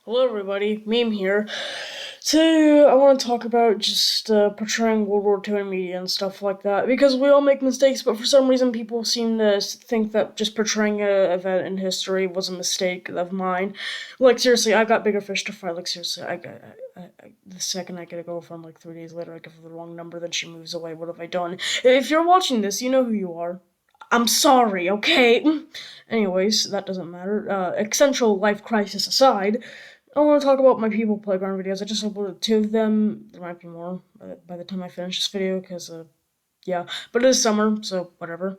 Hello, everybody. Meme here. Today, I want to talk about just portraying World War II in media and stuff like that because we all make mistakes, but for some reason, people seem to think that just portraying an event in history was a mistake of mine. Like, seriously, I got bigger fish to fry. Like, seriously, the second I get a girlfriend, like 3 days later, I give her the wrong number, then she moves away. What have I done? If you're watching this, you know who you are. I'm sorry, okay? Anyways, that doesn't matter. Essential life crisis aside, I want to talk about my People Playground videos. I just uploaded 2 of them. There might be more by the time I finish this video, because, yeah. But it is summer, so whatever.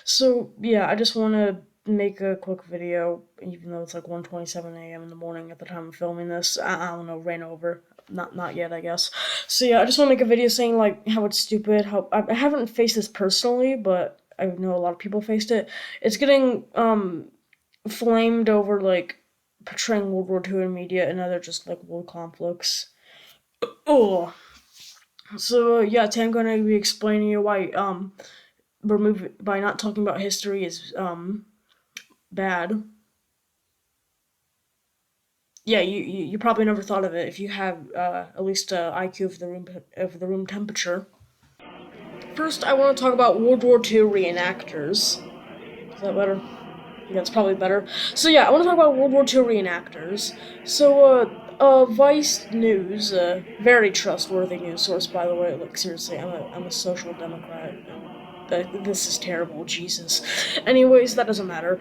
So, yeah, I just want to make a quick video, even though it's like 1:27 a.m. in the morning at the time of filming this. I don't know, rain over. Not yet, I guess. So, yeah, I just want to make a video saying, like, how it's stupid, how I haven't faced this personally, but I know a lot of people faced it. It's getting, flamed over, like, portraying World War II in media and other just like world conflicts. Oh, so yeah, today I'm gonna be explaining you why by not talking about history is bad. Yeah, you probably never thought of it if you have at least IQ of the room temperature. First, I want to talk about World War II reenactors. Is that better? Yeah, it's probably better. So yeah, I want to talk about World War II reenactors. So Vice News, very trustworthy news source, by the way. Like seriously, I'm a social democrat. This is terrible, Jesus. Anyways, that doesn't matter.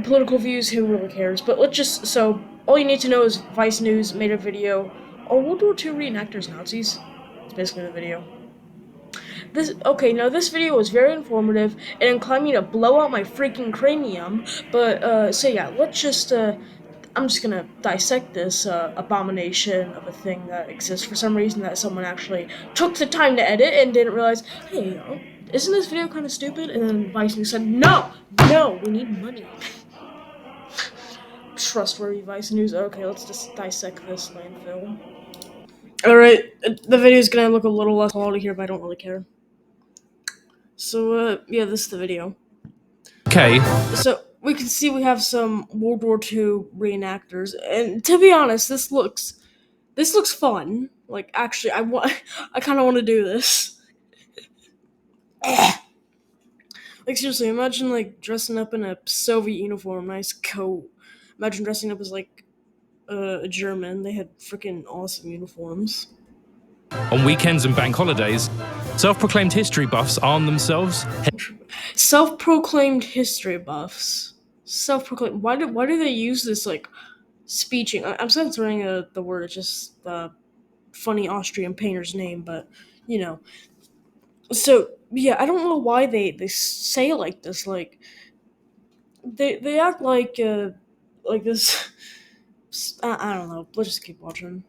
Political views, who really cares? But let's just so all you need to know is Vice News made a video. Are World War II reenactors Nazis? It's basically the video. This video was very informative and inclined me to blow out my freaking cranium. But so yeah, let's just I'm just gonna dissect this abomination of a thing that exists for some reason that someone actually took the time to edit and didn't realize. Hey, isn't this video kind of stupid? And then Vice News said, no, we need money. Trustworthy Vice News. Okay, let's just dissect this landfill. All right, the video is gonna look a little less quality here, but I don't really care. So, yeah, this is the video. Okay. So, we can see we have some World War II reenactors, and to be honest, this looks fun. Like, actually, I kind of want to do this. Like, seriously, imagine, like, dressing up in a Soviet uniform, nice coat. Imagine dressing up as, like, a German. They had freaking awesome uniforms. On weekends and bank holidays, self-proclaimed history buffs arm themselves. Self-proclaimed history buffs. Self-proclaimed. Why do they use this like speeching? I'm censoring the word. It's just the funny Austrian painter's name, but you know. So yeah, I don't know why they say it like this. Like they act like this. I don't know. Let's just keep watching.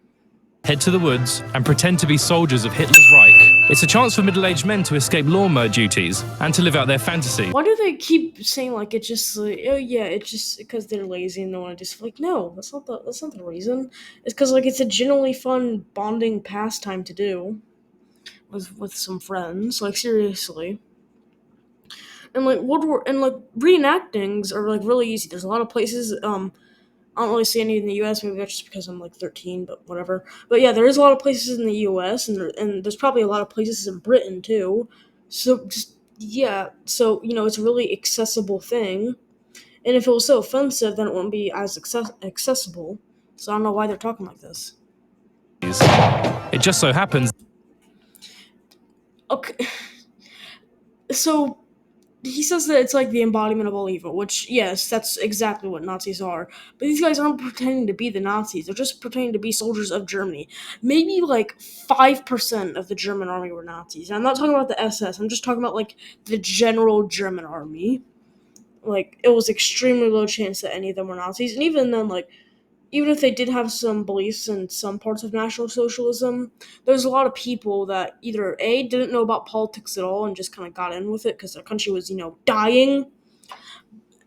Head to the woods and pretend to be soldiers of Hitler's Reich. It's a chance for middle-aged men to escape lawnmower duties and to live out their fantasy. Why do they keep saying like it's just like oh yeah it's just because they're lazy and they want to just like no that's not the reason. It's because like it's a genuinely fun bonding pastime to do with some friends, like seriously. And like World War and like reenactings are like really easy. There's a lot of places. I don't really see any in the U.S. Maybe that's just because I'm like 13, but whatever. But yeah, there is a lot of places in the U.S. and there's probably a lot of places in Britain too. So just yeah, so you know it's a really accessible thing. And if it was so offensive, then it wouldn't be as accessible. So I don't know why they're talking like this. It just so happens. Okay, so he says that it's like the embodiment of all evil, which, yes, that's exactly what Nazis are. But these guys aren't pretending to be the Nazis. They're just pretending to be soldiers of Germany. Maybe like 5% of the German army were Nazis. And I'm not talking about the SS. I'm just talking about like the general German army. Like, it was extremely low chance that any of them were Nazis. And even then, like, even if they did have some beliefs in some parts of National Socialism, there's a lot of people that either A, didn't know about politics at all and just kind of got in with it because their country was, dying,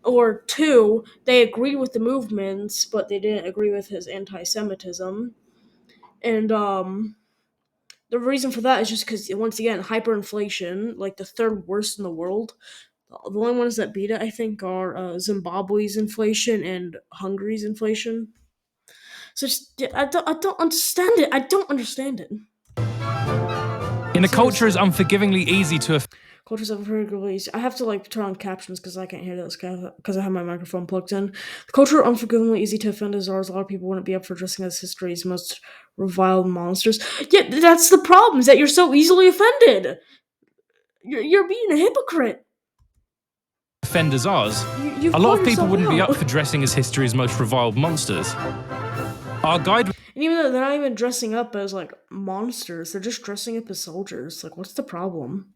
or two, they agreed with the movements, but they didn't agree with his anti-Semitism. And, the reason for that is just because, once again, hyperinflation, like the third worst in the world, The only ones that beat it, I think, are Zimbabwe's inflation and Hungary's inflation. So just, yeah, I don't understand it. I don't understand it. In a culture as Seriously. unforgivingly easy to Cultures of release. I have to like turn on captions because I can't hear this because I have my microphone plugged in. The culture unforgivingly easy to offend as ours. A lot of people wouldn't be up for addressing as history's most reviled monsters. Yeah, that's the problem. Is that you're so easily offended. You're being a hypocrite. offend as ours, You've a lot called of people yourself wouldn't be up out. for dressing as history's most reviled monsters. Our guide And even though they're not even dressing up as like monsters, they're just dressing up as soldiers. Like, what's the problem?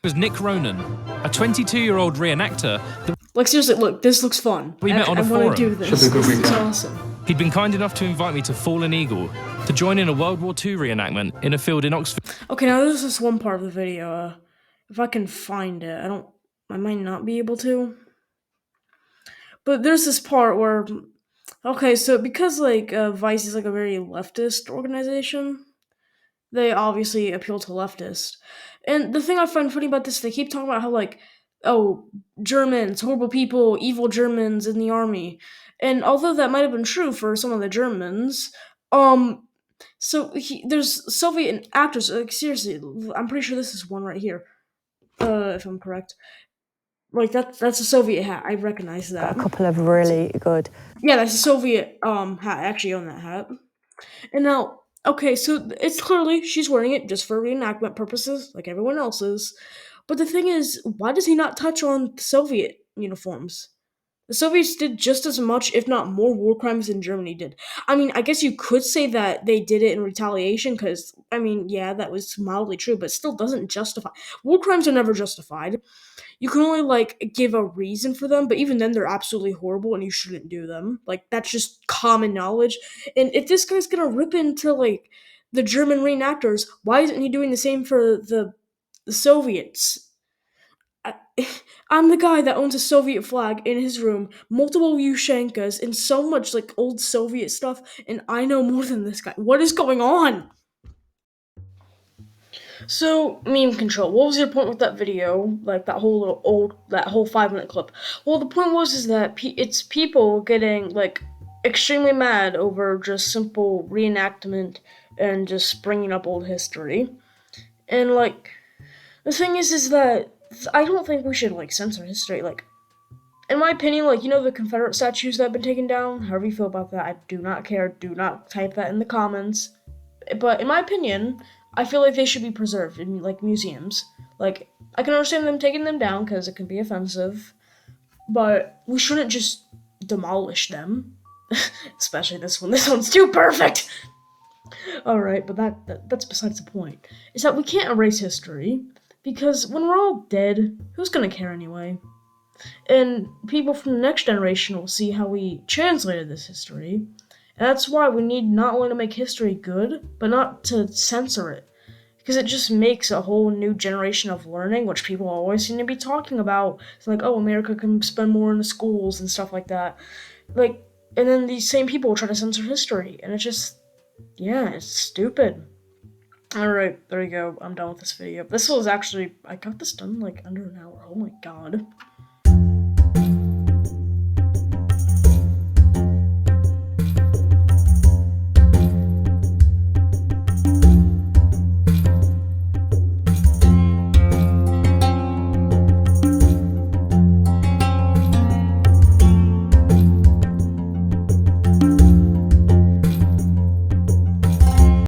was Nick Ronan, a 22-year-old reenactor that Like, seriously, look, this looks fun. we met on I a want to do forum. this. This is awesome. He'd been kind enough to invite me to Fallen Eagle to join in a World War II reenactment in a field in Oxford. Okay, now there's this one part of the video. If I can find it, I might not be able to. But there's this part where, okay, so because like Vice is like a very leftist organization, they obviously appeal to leftists. And the thing I find funny about this, they keep talking about how like, oh, Germans, horrible people, evil Germans in the army. And although that might have been true for some of the Germans, um, there's Soviet actors. Like seriously, I'm pretty sure this is one right here. If I'm correct, like that's a Soviet hat. I recognize Got that. a couple of really good. Yeah, that's a Soviet hat. I actually own that hat. And now, okay, so it's clearly she's wearing it just for reenactment purposes, like everyone else's. But the thing is, why does he not touch on the Soviet uniforms? The Soviets did just as much, if not more, war crimes than Germany did. I mean, I guess you could say that they did it in retaliation, because, I mean, yeah, that was mildly true, but still doesn't justify. War crimes are never justified. You can only, like, give a reason for them, but even then, they're absolutely horrible and you shouldn't do them. Like, that's just common knowledge. And if this guy's gonna rip into, like, the German reenactors, why isn't he doing the same for the Soviets? I, I'm the guy that owns a Soviet flag in his room, multiple Yushenkas, and so much like old Soviet stuff, and I know more than this guy. What is going on? So, meme control. What was your point with that video? Like that whole 5 minute clip. Well, the point was is that it's people getting like extremely mad over just simple reenactment and just bringing up old history, and like the thing is that I don't think we should like censor history. Like, in my opinion, like, you know, the Confederate statues that have been taken down, however you feel about that, I do not care. Do not type that in the comments. But in my opinion, I feel like they should be preserved in, like, museums. Like, I can understand them taking them down because it can be offensive, but we shouldn't just demolish them. Especially this one. This one's too perfect! Alright, but that's besides the point. Is that we can't erase history, because when we're all dead, who's gonna care anyway? And people from the next generation will see how we translated this history. And that's why we need not only to make history good, but not to censor it. Because it just makes a whole new generation of learning, which people always seem to be talking about. It's like, oh, America can spend more in the schools and stuff like that. Like, and then these same people will try to censor history. And it's just, yeah, it's stupid. Alright, there you go. I'm done with this video. This was actually, I got this done like under an hour. Oh my god.